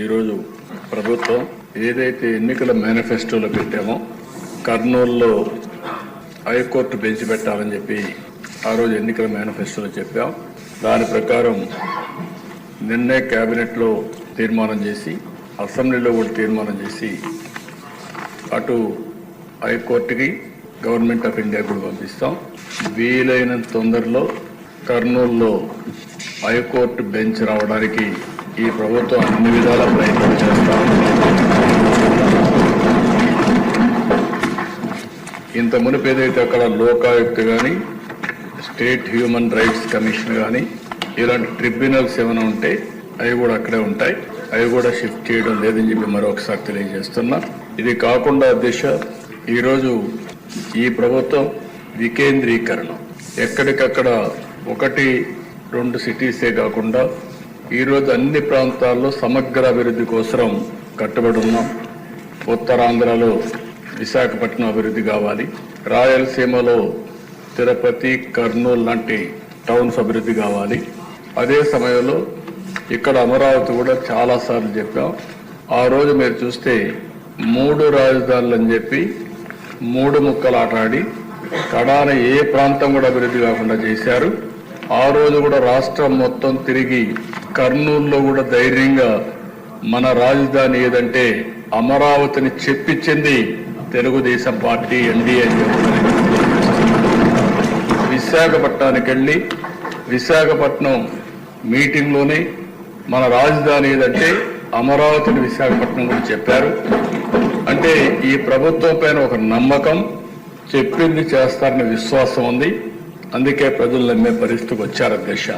ఈరోజు ప్రభుత్వం ఏదైతే ఎన్నికల మేనిఫెస్టోలో పెట్టామో కర్నూలులో హైకోర్టు బెంచ్ పెట్టాలని చెప్పి ఆ రోజు ఎన్నికల మేనిఫెస్టోలో చెప్పాం. దాని ప్రకారం నిన్నే కేబినెట్లో తీర్మానం చేసి అసెంబ్లీలో కూడా తీర్మానం చేసి అటు హైకోర్టుకి గవర్నమెంట్ ఆఫ్ ఇండియా కూడా పంపిస్తాం. వీలైనంత తొందరలో కర్నూలులో హైకోర్టు బెంచ్ రావడానికి ఈ ప్రభుత్వం అన్ని విధాల ప్రయత్నం చేస్తాం. ఇంత మునుపు ఏదైతే అక్కడ లోకాయుక్త కానీ స్టేట్ హ్యూమన్ రైట్స్ కమిషన్ కానీ ఇలాంటి ట్రిబ్యునల్స్ ఏమైనా ఉంటే అవి కూడా అక్కడే ఉంటాయి. అవి కూడా షిఫ్ట్ చేయడం లేదని చెప్పి మరొకసారి తెలియజేస్తున్నా. ఇది కాకుండా అధ్యక్ష, ఈరోజు ఈ ప్రభుత్వం వికేంద్రీకరణ ఎక్కడికక్కడ 1-2 సిటీసే కాకుండా ఈరోజు అన్ని ప్రాంతాల్లో సమగ్ర అభివృద్ధి కోసం కట్టుబడి ఉన్నాం. ఉత్తరాంధ్రలో విశాఖపట్నం అభివృద్ధి కావాలి, రాయలసీమలో తిరుపతి, కర్నూలు లాంటి టౌన్స్ అభివృద్ధి కావాలి. అదే సమయంలో ఇక్కడ అమరావతి కూడా చాలాసార్లు చెప్పాం. ఆ రోజు మీరు చూస్తే 3 రాజధానులు అని చెప్పి 3 ముక్కలు ఆటాడి కడాన ఏ ప్రాంతం కూడా అభివృద్ధి కాకుండా చేశారు. ఆ రోజు కూడా రాష్ట్రం మొత్తం తిరిగి కర్నూలులో కూడా ధైర్యంగా మన రాజధాని ఏదంటే అమరావతిని చెప్పించింది తెలుగుదేశం పార్టీ ఎన్డీఏ అని చెప్తున్నారు. విశాఖపట్నానికి వెళ్ళి విశాఖపట్నం మీటింగ్లోనే మన రాజధాని ఏదంటే అమరావతిని విశాఖపట్నం కూడా చెప్పారు. అంటే ఈ ప్రభుత్వం పైన ఒక నమ్మకం, చెప్పింది చేస్తారనే విశ్వాసం ఉంది. అందుకే ప్రజలు నమ్మే పరిస్థితికి వచ్చారు అధ్యక్ష.